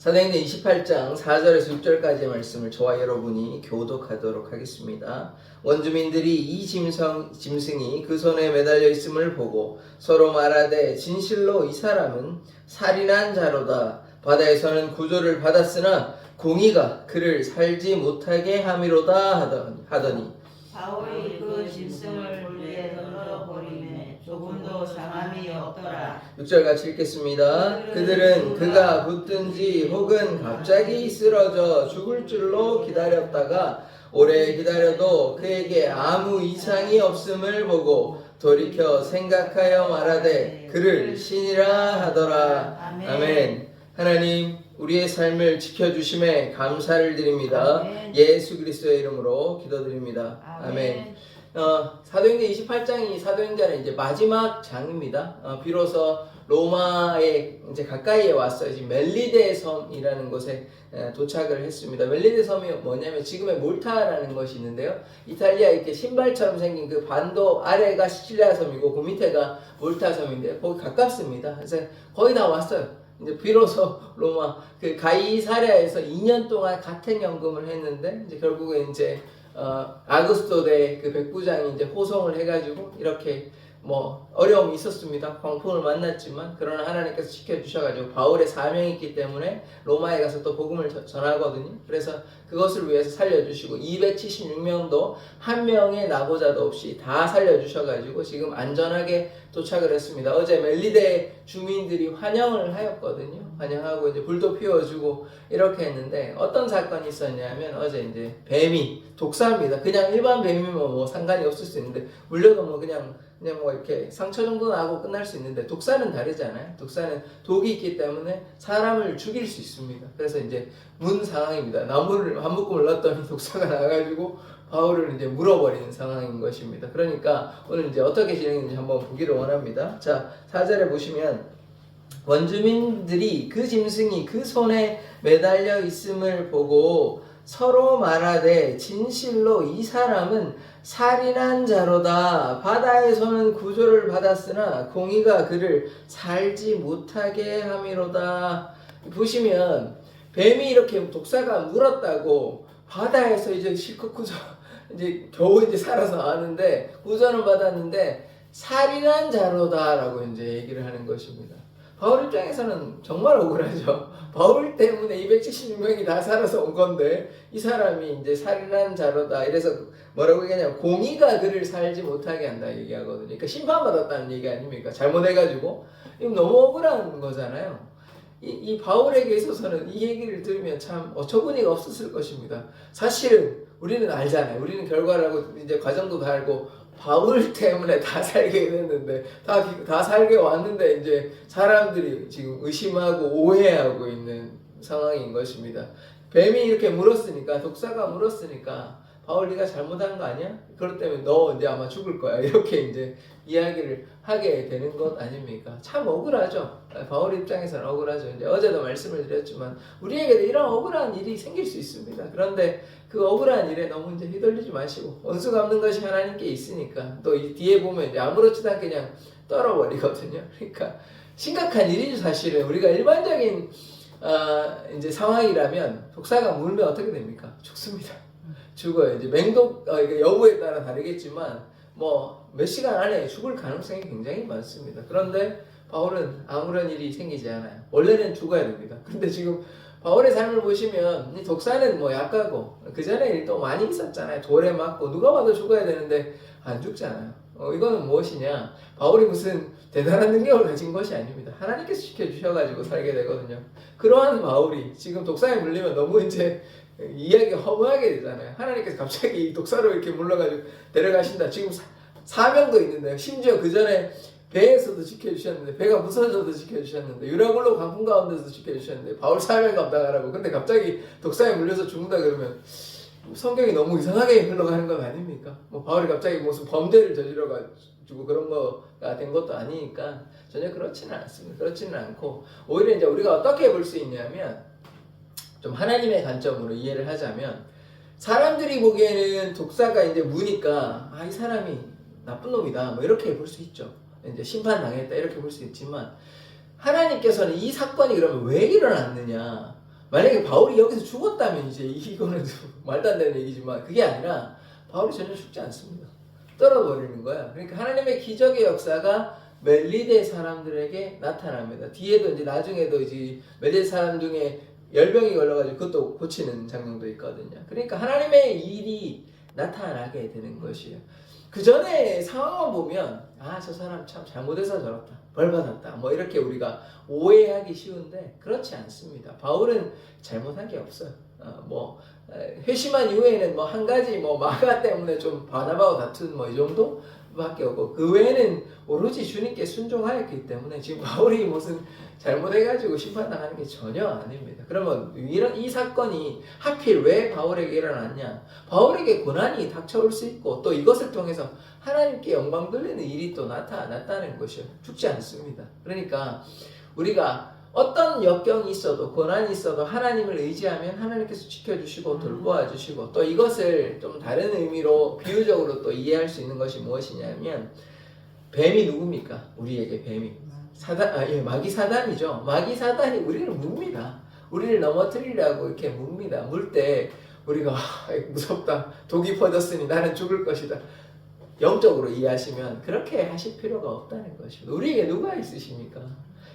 사도행전 28장 4절에서 6절까지의 말씀을 저와 여러분이 교독하도록 하겠습니다. 원주민들이 이 짐승이 그 손에 매달려 있음을 보고 서로 말하되 진실로 이 사람은 살인한 자로다. 바다에서는 구조를 받았으나 공의가 그를 살지 못하게 함이로다 하더니 바울이 그 짐승을 불리에 던져버리매 조금도 상함이 없더라. 6절 같이 읽겠습니다. 그들은 그가 붙든지 혹은 갑자기 쓰러져 죽을 줄로 기다렸다가 오래 기다려도 그에게 아무 이상이 없음을 보고 돌이켜 생각하여 말하되 그를 신이라 하더라. 아멘. 하나님, 우리의 삶을 지켜주심에 감사를 드립니다. 아멘. 예수 그리스도의 이름으로 기도드립니다. 아멘. 사도행전 28장이 사도행전의 이제 마지막 장입니다. 비로소 로마에 이제 가까이에 왔어요. 지금 멜리데 섬이라는 곳에 도착을 했습니다. 멜리데 섬이 뭐냐면 지금의 몰타라는 것이 있는데요. 이탈리아 이렇게 신발처럼 생긴 그 반도 아래가 시칠리아 섬이고 그 밑에가 몰타 섬인데 거기 가깝습니다. 그래서 거의 다 왔어요. 이제 비로소 로마 그 가이사랴에서 2년 동안 가택연금을 했는데 이제 결국에 이제 아그스토데 그 백부장이 이제 호송을 해가지고 이렇게 뭐 어려움이 있었습니다. 광풍을 만났지만 그러나 하나님께서 지켜주셔가지고 바울의 사명이 있기 때문에 로마에 가서 또 복음을 전하거든요. 그래서 그것을 위해서 살려주시고 276명도 한 명의 낙오자도 없이 다 살려주셔가지고 지금 안전하게 도착을 했습니다. 어제 멜리데 주민들이 환영을 하였거든요. 환영하고 이제 불도 피워주고 이렇게 했는데 어떤 사건이 있었냐면 어제 이제 뱀이 독사입니다. 그냥 일반 뱀이면 뭐 상관이 없을 수 있는데 물려도 뭐 그냥 뭐 이렇게 상처 정도 나고 끝날 수 있는데 독사는 다르잖아요. 독사는 독이 있기 때문에 사람을 죽일 수 있습니다. 그래서 이제 문 상황입니다. 나무를 한 묶음을 넣었더니 독사가 나가지고 바울을 이제 물어버리는 상황인 것입니다. 그러니까 오늘 이제 어떻게 진행되는지 한번 보기를 원합니다. 자, 4절에 보시면 원주민들이 그 짐승이 그 손에 매달려 있음을 보고 서로 말하되 진실로 이 사람은 살인한 자로다. 바다에서는 구조를 받았으나 공의가 그를 살지 못하게 함이로다. 보시면 뱀이 이렇게 독사가 물었다고 바다에서 이제 실컷 구조 이제 겨우 이제 살아서 나왔는데 구조는 받았는데 살인한 자로다라고 이제 얘기를 하는 것입니다. 바울 입장에서는 정말 억울하죠. 바울 때문에 276명이 다 살아서 온 건데 이 사람이 이제 살인한 자로다. 이래서 뭐라고 얘기하냐면 공의가 그를 살지 못하게 한다 얘기하거든요. 그러니까 심판받았다는 얘기 아닙니까? 잘못해가지고. 이거 너무 억울한 거잖아요. 이 바울에게 있어서는 이 얘기를 들으면 참 어처구니가 없었을 것입니다. 사실은 우리는 알잖아요. 우리는 결과라고 이제 과정도 다 알고 바울 때문에 다 살게 됐는데 다 살게 왔는데 이제 사람들이 지금 의심하고 오해하고 있는 상황인 것입니다. 뱀이 이렇게 물었으니까 독사가 물었으니까 바울 네가 잘못한 거 아니야? 그렇기 때문에 너 이제 아마 죽을 거야. 이렇게 이제 이야기를 하게 되는 것 아닙니까? 참 억울하죠. 바울 입장에서는 억울하죠. 이제 어제도 말씀을 드렸지만 우리에게도 이런 억울한 일이 생길 수 있습니다. 그런데 그 억울한 일에 너무 이제 휘둘리지 마시고 원수 갚는 것이 하나님께 있으니까 또 이 뒤에 보면 이제 아무렇지도 않게 그냥 떨어버리거든요. 그러니까 심각한 일이죠. 사실은 우리가 일반적인 이제 상황이라면 독사가 물면 어떻게 됩니까? 죽습니다. 죽어요. 이제 맹독 여부에 따라 다르겠지만 뭐 몇 시간 안에 죽을 가능성이 굉장히 많습니다. 그런데 바울은 아무런 일이 생기지 않아요. 원래는 죽어야 됩니다. 근데 지금 바울의 삶을 보시면 이 독사는 뭐 약하고 그 전에 일도 많이 있었잖아요. 돌에 맞고 누가 봐도 죽어야 되는데 안 죽잖아요. 이거는 무엇이냐? 바울이 무슨 대단한 능력을 가진 것이 아닙니다. 하나님께서 지켜주셔가지고 살게 되거든요. 그러한 바울이 지금 독사에 물리면 너무 이제 이야기가 허무하게 되잖아요. 하나님께서 갑자기 독사로 이렇게 물러가지고 데려가신다. 지금 사명도 있는데요. 심지어 그 전에 배에서도 지켜주셨는데 배가 부서져도 지켜주셨는데 유라굴로 광풍 가운데서도 지켜주셨는데 바울 사명 감당하라고. 근데 갑자기 독사에 물려서 죽는다 그러면 성경이 너무 이상하게 흘러가는 건 아닙니까? 뭐 바울이 갑자기 무슨 범죄를 저질러가지고 그런 거가 된 것도 아니니까 전혀 그렇지는 않습니다. 그렇지는 않고 오히려 이제 우리가 어떻게 볼 수 있냐면 좀 하나님의 관점으로 이해를 하자면 사람들이 보기에는 독사가 이제 무니까 이 사람이 나쁜 놈이다 뭐 이렇게 볼 수 있죠. 이제 심판당했다 이렇게 볼 수 있지만 하나님께서는 이 사건이 그러면 왜 일어났느냐? 만약에 바울이 여기서 죽었다면 이제 이거는 말도 안 되는 얘기지만 그게 아니라 바울이 전혀 죽지 않습니다. 떨어버리는 거야. 그러니까 하나님의 기적의 역사가 멜리데 사람들에게 나타납니다. 뒤에도 이제 나중에도 이제 멜리데 사람 중에 열병이 걸려가지고 그것도 고치는 장면도 있거든요. 그러니까 하나님의 일이 나타나게 되는 것이에요. 그 전에 상황만 보면 저 사람 참 잘못해서 저렇다, 벌 받았다, 뭐 이렇게 우리가 오해하기 쉬운데 그렇지 않습니다. 바울은 잘못한 게 없어요. 회심한 이후에는 뭐 한 가지 뭐 마가 때문에 좀 바나바하고 다툰 뭐 이 정도밖에 없고 그 외에는 오로지 주님께 순종하였기 때문에 지금 바울이 무슨 잘못해가지고 심판당하는 게 전혀 아닙니다. 그러면 이 사건이 하필 왜 바울에게 일어났냐? 바울에게 고난이 닥쳐올 수 있고 또 이것을 통해서 하나님께 영광 돌리는 일이 또 나타났다는 것이요. 죽지 않습니다. 그러니까 우리가 어떤 역경이 있어도 고난이 있어도 하나님을 의지하면 하나님께서 지켜주시고 돌보아주시고 또 이것을 좀 다른 의미로 비유적으로 또 이해할 수 있는 것이 무엇이냐면 뱀이 누굽니까? 우리에게 뱀이 마귀 사단이죠. 마귀 사단이 우리를 뭅니다. 우리를 넘어뜨리려고 이렇게 뭅니다. 물 때 우리가 무섭다, 독이 퍼졌으니 나는 죽을 것이다, 영적으로 이해하시면 그렇게 하실 필요가 없다는 것입니다. 우리에게 누가 있으십니까?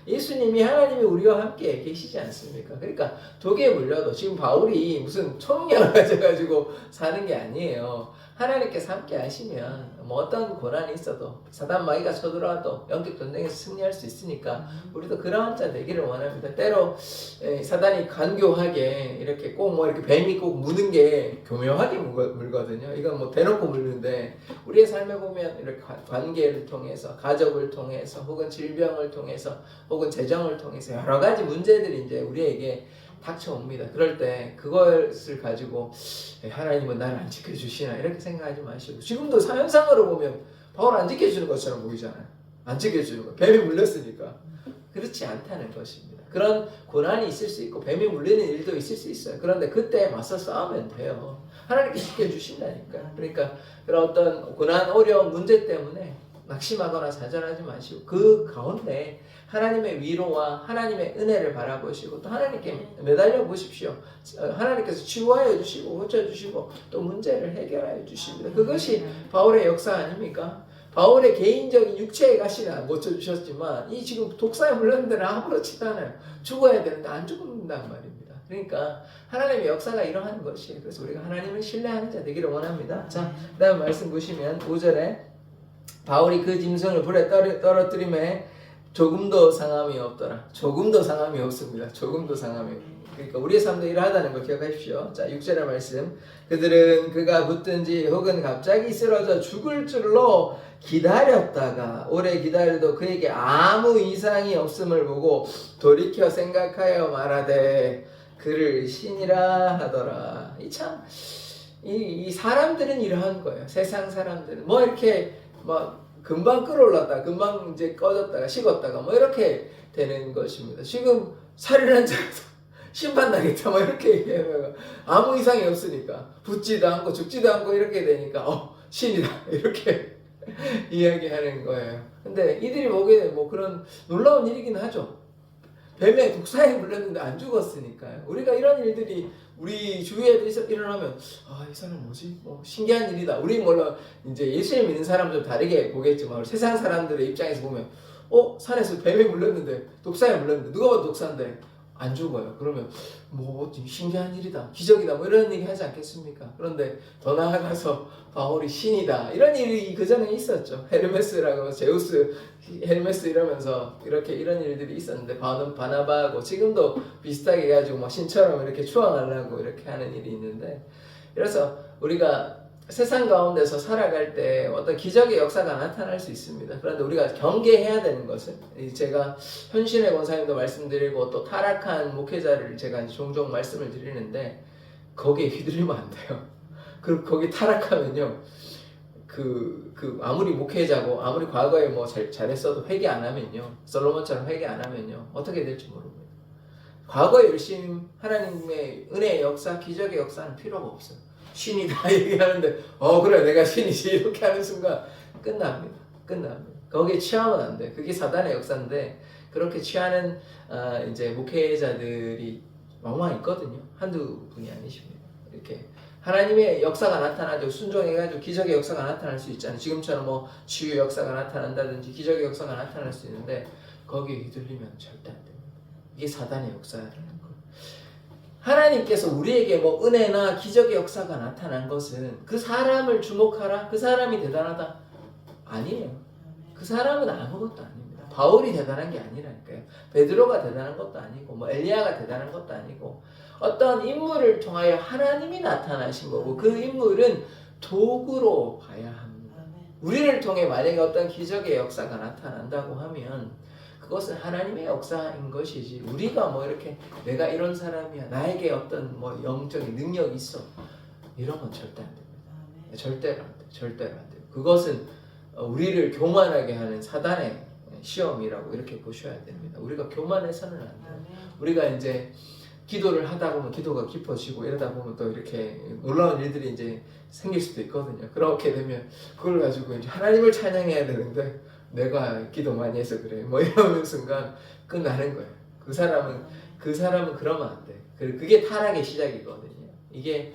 예수님이 하나님이 우리와 함께 계시지 않습니까? 그러니까 독에 물려도 지금 바울이 무슨 초능력을 가져가지고 사는 게 아니에요. 하나님께서 함께 하시면 뭐 어떤 고난이 있어도 사단 마귀가 쳐들어와도 영적 전쟁에서 승리할 수 있으니까 우리도 그러한 자 되기를 원합니다. 때로 사단이 간교하게 이렇게 꼭 뭐 이렇게 뱀이 꼭 무는 게 교묘하게 물거든요. 이건 뭐 대놓고 물는데 우리의 삶에 보면 이렇게 관계를 통해서 가족을 통해서 혹은 질병을 통해서 혹은 재정을 통해서 여러 가지 문제들이 이제 우리에게 닥쳐옵니다. 그럴 때 그것을 가지고 하나님은 나를 안 지켜주시나 이렇게 생각하지 마시고 지금도 사연상으로 보면 바울 안 지켜주는 것처럼 보이잖아요. 안 지켜주는 거. 뱀이 물렸으니까. 그렇지 않다는 것입니다. 그런 고난이 있을 수 있고 뱀이 물리는 일도 있을 수 있어요. 그런데 그때 맞서 싸우면 돼요. 하나님께 지켜주신다니까. 그러니까 그런 어떤 고난, 어려운 문제 때문에 낙심하거나 좌절하지 마시고 그 가운데 하나님의 위로와 하나님의 은혜를 바라보시고 또 하나님께 매달려 보십시오. 하나님께서 치유하여 주시고 고쳐주시고 또 문제를 해결하여 주십니다. 그것이 바울의 역사 아닙니까? 바울의 개인적인 육체의 가시는 고쳐주셨지만 이 지금 독사에 물렸는 데는 아무렇지도 않아요. 죽어야 되는데 안 죽는단 말입니다. 그러니까 하나님의 역사가 이러한 것이에요. 그래서 우리가 하나님을 신뢰하는 자 되기를 원합니다. 자, 그 다음 말씀 보시면 5절에 바울이 그 짐승을 불에 떨어뜨림에 조금도 상함이 없더라. 조금도 상함이 없습니다. 조금도 상함이 없습니다. 그러니까 우리의 삶도 이러하다는 걸 기억하십시오. 자, 6절의 말씀. 그들은 그가 붙든지 혹은 갑자기 쓰러져 죽을 줄로 기다렸다가 오래 기다려도 그에게 아무 이상이 없음을 보고 돌이켜 생각하여 말하되 그를 신이라 하더라. 이 사람들은 이러한 거예요. 세상 사람들은 뭐 이렇게 막 금방 끌어올랐다, 금방 이제 꺼졌다가 식었다가 뭐 이렇게 되는 것입니다. 지금 살인한 자가 심판당했다 뭐 이렇게 얘기하면 아무 이상이 없으니까 붙지도 않고 죽지도 않고 이렇게 되니까 신이다 이렇게 이야기하는 거예요. 근데 이들이 보기에 뭐 그런 놀라운 일이긴 하죠. 뱀에 독사에 물렸는데 안 죽었으니까요. 우리가 이런 일들이 우리 주위에도 일어나면 이 사람 뭐지? 신기한 일이다. 우리 물론 이제 예수님 믿는 사람 좀 다르게 보겠지만 세상 사람들의 입장에서 보면 산에서 뱀에 물렸는데 독사에 물렸는데 누가 봐도 독사인데 안 죽어요. 그러면 뭐 신기한 일이다, 기적이다 뭐 이런 얘기 하지 않겠습니까? 그런데 더 나아가서 바울이 신이다 이런 일이 그 전에 있었죠. 헤르메스라고 제우스 헤르메스 이러면서 이런 일들이 있었는데 바나바하고 지금도 비슷하게 해가지고 막 신처럼 이렇게 추앙하려고 이렇게 하는 일이 있는데, 그래서 우리가 세상 가운데서 살아갈 때 어떤 기적의 역사가 나타날 수 있습니다. 그런데 우리가 경계해야 되는 것은 제가 현신의 권사님도 말씀드리고 또 타락한 목회자를 제가 종종 말씀을 드리는데 거기에 휘둘리면 안 돼요. 거기 타락하면요, 아무리 목회자고 아무리 과거에 뭐 잘했어도 회개 안 하면요, 솔로몬처럼 회개 안 하면요 어떻게 될지 모릅니다. 과거에 열심히 하나님의 은혜의 역사, 기적의 역사는 필요가 없어요. 신이다 얘기하는데 그래 내가 신이지 이렇게 하는 순간 끝납니다. 거기에 취하면 안 돼. 그게 사단의 역사인데 그렇게 취하는 이제 목회자들이 왕왕 있거든요. 한두 분이 아니십니다. 이렇게 하나님의 역사가 나타나죠. 순종해가지고 기적의 역사가 나타날 수 있잖아요. 지금처럼 뭐 치유 역사가 나타난다든지 기적의 역사가 나타날 수 있는데 거기에 휘둘리면 절대 안 됩니다. 이게 사단의 역사라는 거예요. 하나님께서 우리에게 뭐 은혜나 기적의 역사가 나타난 것은 그 사람을 주목하라, 그 사람이 대단하다 아니에요. 그 사람은 아무것도 아닙니다. 바울이 대단한 게 아니라니까요. 베드로가 대단한 것도 아니고 뭐 엘리야가 대단한 것도 아니고 어떤 인물을 통하여 하나님이 나타나신 거고 그 인물은 도구로 봐야 합니다. 우리를 통해 만약에 어떤 기적의 역사가 나타난다고 하면 그것은 하나님의 역사인 것이지 우리가 뭐 이렇게 내가 이런 사람이야 나에게 어떤 뭐 영적인 능력이 있어 이런 건 절대 안 됩니다. 절대로 안 돼요. 절대로 안 돼요. 그것은 우리를 교만하게 하는 사단의 시험이라고 이렇게 보셔야 됩니다. 우리가 교만해서는 안 돼요. 우리가 이제 기도를 하다 보면 기도가 깊어지고 이러다 보면 또 이렇게 놀라운 일들이 이제 생길 수도 있거든요. 그렇게 되면 그걸 가지고 이제 하나님을 찬양해야 되는데 내가 기도 많이 해서 그래 뭐 이러는 순간 끝나는 거예요. 그 사람은 그러면 안 돼. 그게 타락의 시작이거든요. 이게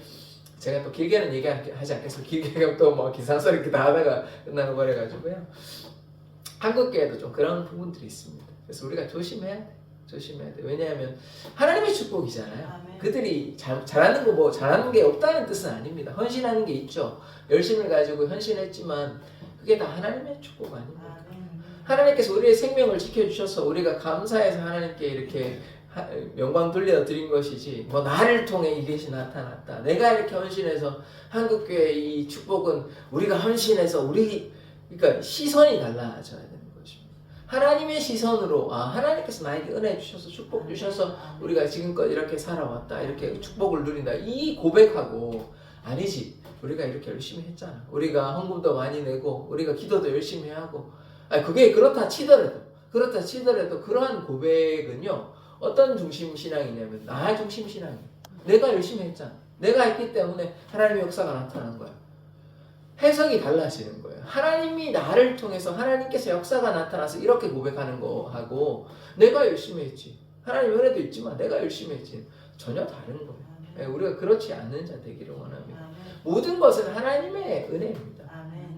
제가 또 길게는 얘기하지 않겠어요. 길게 하면 또 뭐 기상설 이렇게 다 하다가 끝나는 거래 가지고요. 한국교회도 좀 그런 부분들이 있습니다. 그래서 우리가 조심해야 돼. 조심해야 돼. 왜냐하면 하나님의 축복이잖아요. 아멘. 그들이 잘하는 거 뭐 잘하는 게 없다는 뜻은 아닙니다. 헌신하는 게 있죠. 열심을 가지고 헌신했지만 그게 다 하나님의 축복 아닙니까? 하나님께서 우리의 생명을 지켜주셔서 우리가 감사해서 하나님께 이렇게 영광 돌려드린 것이지 뭐 나를 통해 이것이 나타났다. 내가 이렇게 헌신해서 한국교회 이 축복은 우리가 헌신해서 그러니까 시선이 달라져야 되는 것입니다. 하나님의 시선으로 하나님께서 나에게 은혜 주셔서 축복 주셔서 우리가 지금껏 이렇게 살아왔다. 이렇게 축복을 누린다. 이 고백하고 아니지. 우리가 이렇게 열심히 했잖아. 우리가 헌금도 많이 내고 우리가 기도도 열심히 하고 그게 그렇다 치더라도 그러한 고백은요 어떤 중심 신앙이냐면 나 중심 신앙이에요. 내가 열심히 했잖아. 내가 했기 때문에 하나님의 역사가 나타난 거야. 해석이 달라지는 거예요. 하나님이 나를 통해서 하나님께서 역사가 나타나서 이렇게 고백하는 거하고 내가 열심히 했지. 하나님 은혜도 있지만 내가 열심히 했지. 전혀 다른 거예요. 우리가 그렇지 않은 자 되기를 원합니다. 모든 것은 하나님의 은혜입니다.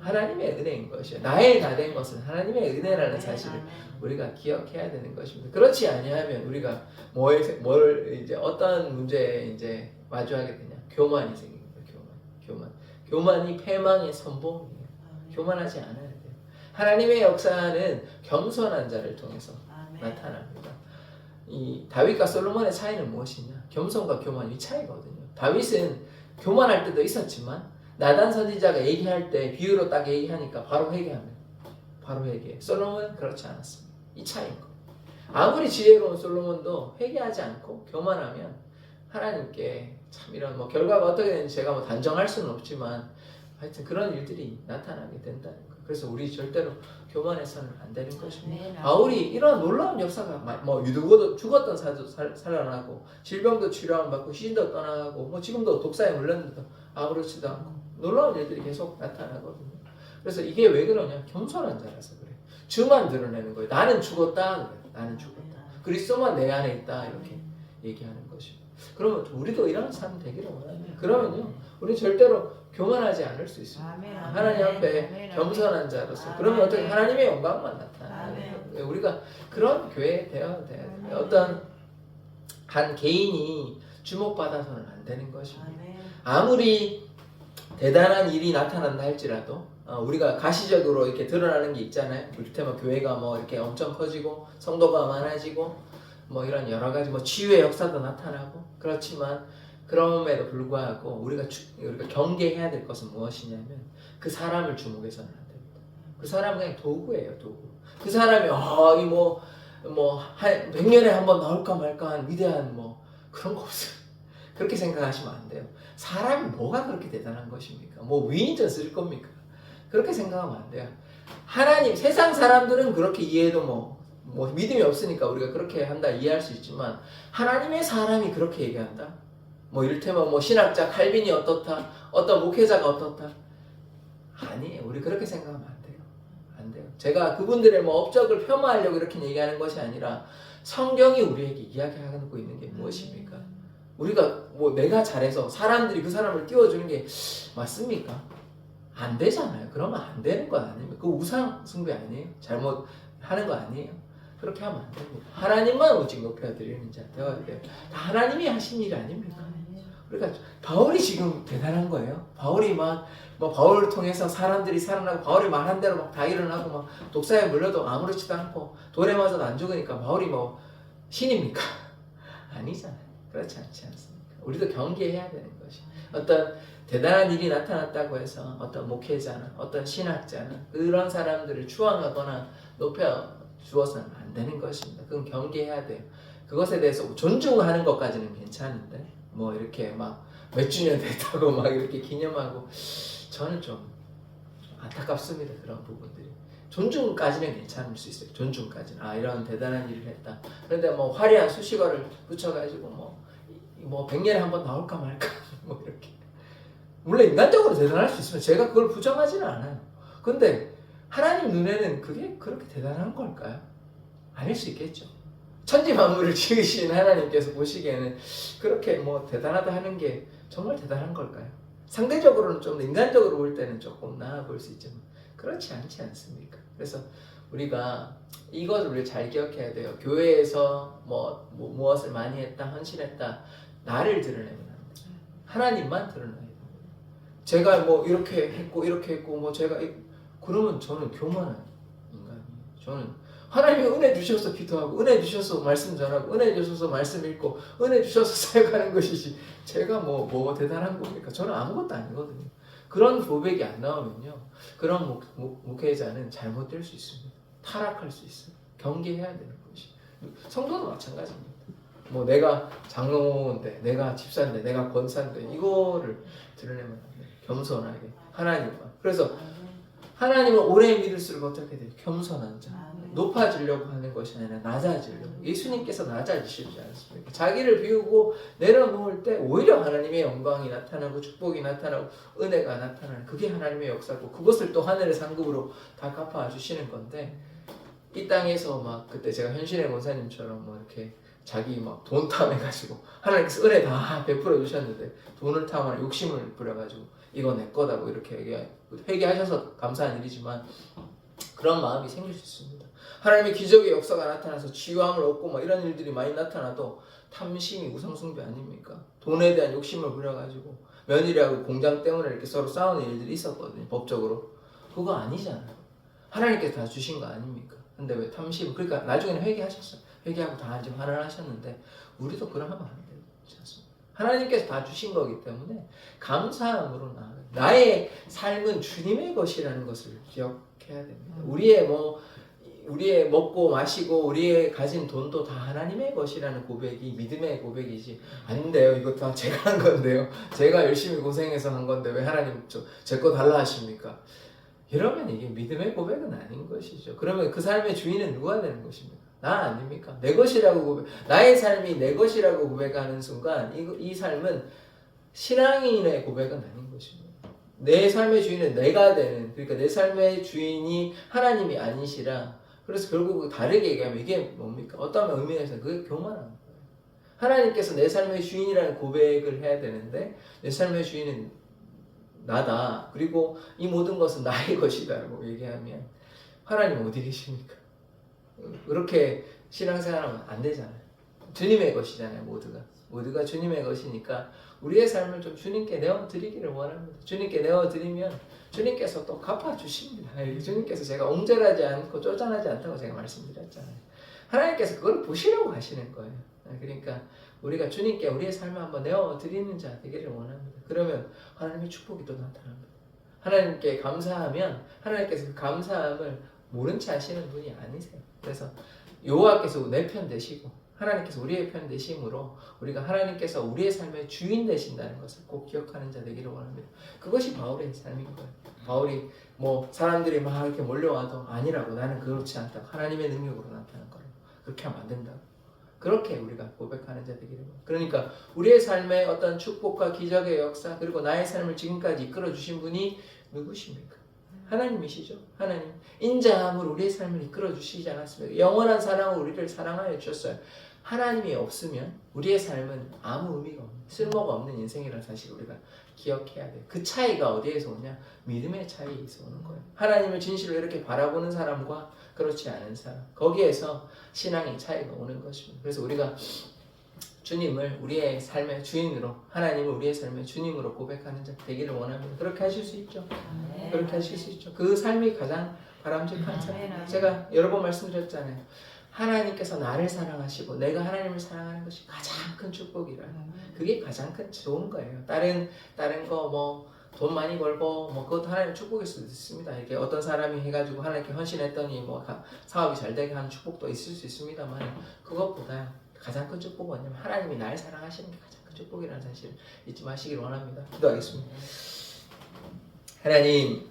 하나님의 은혜인 것이요. 나의 다 된 것은 하나님의 은혜라는 사실을 우리가 기억해야 되는 것입니다. 그렇지 아니하면 우리가 뭘 이제 어떤 문제에 이제 마주하게 되냐? 교만이 생깁니다. 교만이 패망의 선봉이에요. 교만하지 않아야 돼요. 하나님의 역사는 겸손한 자를 통해서 나타납니다. 이 다윗과 솔로몬의 차이는 무엇이냐? 겸손과 교만이 차이거든요. 다윗은 교만할 때도 있었지만 나단 선지자가 얘기할 때 비유로 딱 얘기하니까 바로 회개합니다. 바로 회개. 솔로몬은 그렇지 않았습니다. 이 차이인 거. 아무리 지혜로운 솔로몬도 회개하지 않고 교만하면 하나님께 참 이런 뭐 결과가 어떻게 되는지 제가 뭐 단정할 수는 없지만 하여튼 그런 일들이 나타나게 된다는 거예요. 그래서 우리 절대로 교만해서는 안 되는 것입니다. 바울이 이런 놀라운 역사가 뭐 유두고도 죽었던 사도 살아나고 질병도 치료함 받고 시신도 떠나가고 뭐 지금도 독사에 물렸는데도 아무렇지도 않고 놀라운 일들이 계속 나타나거든요. 그래서 이게 왜 그러냐? 겸손한 자라서 그래. 주만 드러내는 거예요. 나는 죽었다. 그래. 나는 죽었다. 그리스도만 내 안에 있다. 이렇게 얘기하는 것입니다. 그러면 우리도 이런 삶 되기를 원합니다. 그러면요, 우리 절대로 교만하지 않을 수 있습니다. 하나님 앞에 겸손한 자로서. 그러면 어떻게 하나님의 영광만 나타나요? 우리가 그런 교회 되어야 돼요. 어떤 한 개인이 주목받아서는 안 되는 것입니다. 아무리 대단한 일이 나타난다 할지라도 우리가 가시적으로 이렇게 드러나는 게 있잖아요. 이를테면 교회가 뭐 이렇게 엄청 커지고 성도가 많아지고 뭐 이런 여러 가지 뭐 치유의 역사도 나타나고 그렇지만 그럼에도 불구하고 우리가 경계해야 될 것은 무엇이냐면 그 사람을 주목해서는 안 됩니다. 그 사람은 그냥 도구예요, 도구. 그 사람이 한 100년에 한 번 나올까 말까 한 위대한 뭐 그런 거 없어요. 그렇게 생각하시면 안 돼요. 사람이 뭐가 그렇게 대단한 것입니까? 뭐 위인전 쓸 겁니까? 그렇게 생각하면 안 돼요. 하나님, 세상 사람들은 그렇게 이해해도 뭐 믿음이 없으니까 우리가 그렇게 한다 이해할 수 있지만 하나님의 사람이 그렇게 얘기한다? 뭐 이를테면 뭐 신학자 칼빈이 어떻다? 어떤 목회자가 어떻다? 아니에요. 우리 그렇게 생각하면 안 돼요. 안 돼요. 제가 그분들의 뭐 업적을 폄하하려고 이렇게 얘기하는 것이 아니라 성경이 우리에게 이야기하고 있는 게 무엇입니까? 우리가 뭐 내가 잘해서 사람들이 그 사람을 띄워주는 게 맞습니까? 안 되잖아요. 그러면 안 되는 거 아닙니까? 그 우상 숭배 아니에요? 잘못하는 거 아니에요? 그렇게 하면 안 됩니다. 하나님만 오직 높여드리는 자 되어야 돼요. 다 하나님이 하신 일 아닙니까? 그러니까 바울이 지금 대단한 거예요. 바울이 뭐 바울을 통해서 사람들이 살아나고 바울이 말한 대로 막 다 일어나고 막 독사에 물려도 아무렇지도 않고 돌에 맞아도 안 죽으니까 바울이 뭐 신입니까? 아니잖아요. 그렇지 않지 않습니까? 우리도 경계해야 되는 것이 어떤 대단한 일이 나타났다고 해서 어떤 목회자나 어떤 신학자나 그런 사람들을 추앙하거나 높여 주어서는 안 되는 것입니다. 그건 경계해야 돼요. 그것에 대해서 존중하는 것까지는 괜찮은데 뭐 이렇게 막 몇 주년 됐다고 막 이렇게 기념하고 저는 좀 안타깝습니다. 그런 부분들이. 존중까지는 괜찮을 수 있어요. 존중까지는 이런 대단한 일을 했다. 그런데 뭐 화려한 수식어를 붙여가지고 뭐 100년에 한 번 나올까 말까 뭐 이렇게. 물론 인간적으로 대단할 수 있으면 제가 그걸 부정하지는 않아요. 근데 하나님 눈에는 그게 그렇게 대단한 걸까요? 아닐 수 있겠죠. 천지 만물을 지으신 하나님께서 보시기에는 그렇게 뭐 대단하다 하는 게 정말 대단한 걸까요? 상대적으로는 좀 인간적으로 볼 때는 조금 나아 볼 수 있지만 그렇지 않지 않습니까? 그래서 우리가 이것을 우리 잘 기억해야 돼요. 교회에서 무엇을 많이 했다, 헌신했다, 나를 드러내면 안 돼요. 하나님만 드러내야 돼요. 제가 뭐 이렇게 했고 뭐 제가 그러면 저는 교만한 인간이에요. 저는 하나님이 은혜 주셔서 기도하고 은혜 주셔서 말씀 전하고 은혜 주셔서 말씀 읽고 은혜 주셔서 사역하는 것이지 제가 뭐 대단한 겁니까? 저는 아무것도 아니거든요. 그런 고백이 안 나오면요 그런 목회자는 잘못될 수 있습니다. 타락할 수 있어요. 경계해야 되는 것이. 성도도 마찬가지입니다. 뭐 내가 장로인데 내가 집사인데 내가 권사인데 이거를 드러내면 안 돼요. 겸손하게 하나님만. 그래서 하나님을 오래 믿을수록 어떻게 돼요? 겸손한 자. 높아지려고 하는 것이 아니라 낮아지려고. 예수님께서 낮아지시지 않습니까? 자기를 비우고 내려놓을 때 오히려 하나님의 영광이 나타나고 축복이 나타나고 은혜가 나타나는 그게 하나님의 역사고 그것을 또 하늘의 상급으로 다 갚아주시는 건데 이 땅에서 막 그때 제가 현신의 권사님처럼 뭐 이렇게 자기 막 돈 탐해가지고 하나님께서 은혜 다 베풀어 주셨는데 돈을 탐하는 욕심을 부려가지고 이거 내 거다고 이렇게 회개하셔서 감사한 일이지만 그런 마음이 생길 수 있습니다. 하나님의 기적의 역사가 나타나서 치유함을 얻고 막 이런 일들이 많이 나타나도 탐심이 우상숭배 아닙니까? 돈에 대한 욕심을 부려가지고 며느리하고 공장 때문에 이렇게 서로 싸우는 일들이 있었거든요. 법적으로. 그거 아니잖아요. 하나님께서 다 주신 거 아닙니까? 근데 왜 탐심? 그러니까 나중에는 회개하셨어요. 회개하고 다 이제 환원하셨는데 우리도 그럼 하면 안 돼요. 하나님께서 다 주신 거기 때문에 감사함으로 나아가요. 나의 삶은 주님의 것이라는 것을 기억해야 됩니다. 우리의 먹고 마시고 우리의 가진 돈도 다 하나님의 것이라는 고백이 믿음의 고백이지 안 돼요. 이거 다 제가 한 건데요. 제가 열심히 고생해서 한 건데 왜 하나님 제 거 달라 하십니까? 이러면 이게 믿음의 고백은 아닌 것이죠. 그러면 그 삶의 주인은 누가 되는 것입니까? 나 아닙니까? 내 것이라고 나의 삶이 내 것이라고 고백하는 순간 이 삶은 신앙인의 고백은 아닌 것입니다. 내 삶의 주인은 내가 되는 그러니까 내 삶의 주인이 하나님이 아니시라. 그래서 결국 다르게 얘기하면 이게 뭡니까? 어떤 의미에서 있어요. 그게 교만한 거예요. 하나님께서 내 삶의 주인이라는 고백을 해야 되는데 내 삶의 주인은 나다. 그리고 이 모든 것은 나의 것이다라고 얘기하면 하나님 어디 계십니까? 그렇게 신앙생활하면 안 되잖아요. 주님의 것이잖아요. 모두가 주님의 것이니까 우리의 삶을 좀 주님께 내어드리기를 원합니다. 주님께 내어드리면 주님께서 또 갚아주십니다. 주님께서 제가 옹졸하지 않고 쪼잔하지 않다고 제가 말씀드렸잖아요. 하나님께서 그걸 보시려고 하시는 거예요. 그러니까 우리가 주님께 우리의 삶을 한번 내어드리는 자 되기를 원합니다. 그러면 하나님의 축복이 또 나타납니다. 하나님께 감사하면 하나님께서 그 감사함을 모른 채 하시는 분이 아니세요. 그래서 여호와께서 내 편 되시고 하나님께서 우리의 편 되심으로 우리가 하나님께서 우리의 삶의 주인 되신다는 것을 꼭 기억하는 자 되기를 원합니다. 그것이 바울의 삶인 거예요. 바울이 사람들이 막 이렇게 몰려와도 아니라고 나는 그렇지 않다고 하나님의 능력으로 나타난 거라고 그렇게 하면 안 된다고 그렇게 우리가 고백하는 자 되기를 원합니다. 그러니까 우리의 삶의 어떤 축복과 기적의 역사 그리고 나의 삶을 지금까지 이끌어 주신 분이 누구십니까? 하나님이시죠. 하나님 인자함으로 우리의 삶을 이끌어 주시지 않았습니까? 영원한 사랑으로 우리를 사랑하여 주셨어요. 하나님이 없으면 우리의 삶은 아무 의미가 없는, 쓸모가 없는 인생이라는 사실을 우리가 기억해야 돼요. 그 차이가 어디에서 오냐? 믿음의 차이에서 오는 거예요. 하나님을 진실로 이렇게 바라보는 사람과 그렇지 않은 사람, 거기에서 신앙의 차이가 오는 것입니다. 그래서 우리가 주님을 우리의 삶의 주인으로, 하나님을 우리의 삶의 주님으로 고백하는 자 되기를 원합니다. 그렇게 하실 수 있죠. 그렇게 하실 수 있죠. 그 삶이 가장 바람직한 삶. 제가 여러 번 말씀드렸잖아요. 하나님께서 나를 사랑하시고 내가 하나님을 사랑하는 것이 가장 큰 축복이라. 그게 가장 큰 좋은 거예요. 다른 거 뭐 돈 많이 벌고 뭐 그것도 하나님의 축복일 수도 있습니다. 이렇게 어떤 사람이 해가지고 하나님께 헌신했더니 뭐 사업이 잘 되게 하는 축복도 있을 수 있습니다만, 그것보다 가장 큰 축복은 뭐냐면 하나님이 날 사랑하시는 게 가장 큰 축복이라는 사실 잊지 마시길 원합니다. 기도하겠습니다. 하나님,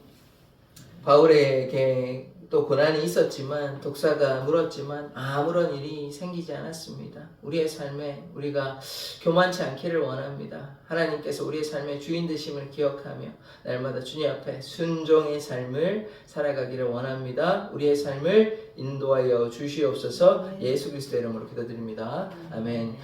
바울에게 또 고난이 있었지만, 독사가 물었지만 아무런 일이 생기지 않았습니다. 우리의 삶에 우리가 교만치 않기를 원합니다. 하나님께서 우리의 삶의 주인 되심을 기억하며 날마다 주님 앞에 순종의 삶을 살아가기를 원합니다. 우리의 삶을 인도하여 주시옵소서. 예수 그리스도의 이름으로 기도드립니다. 아멘.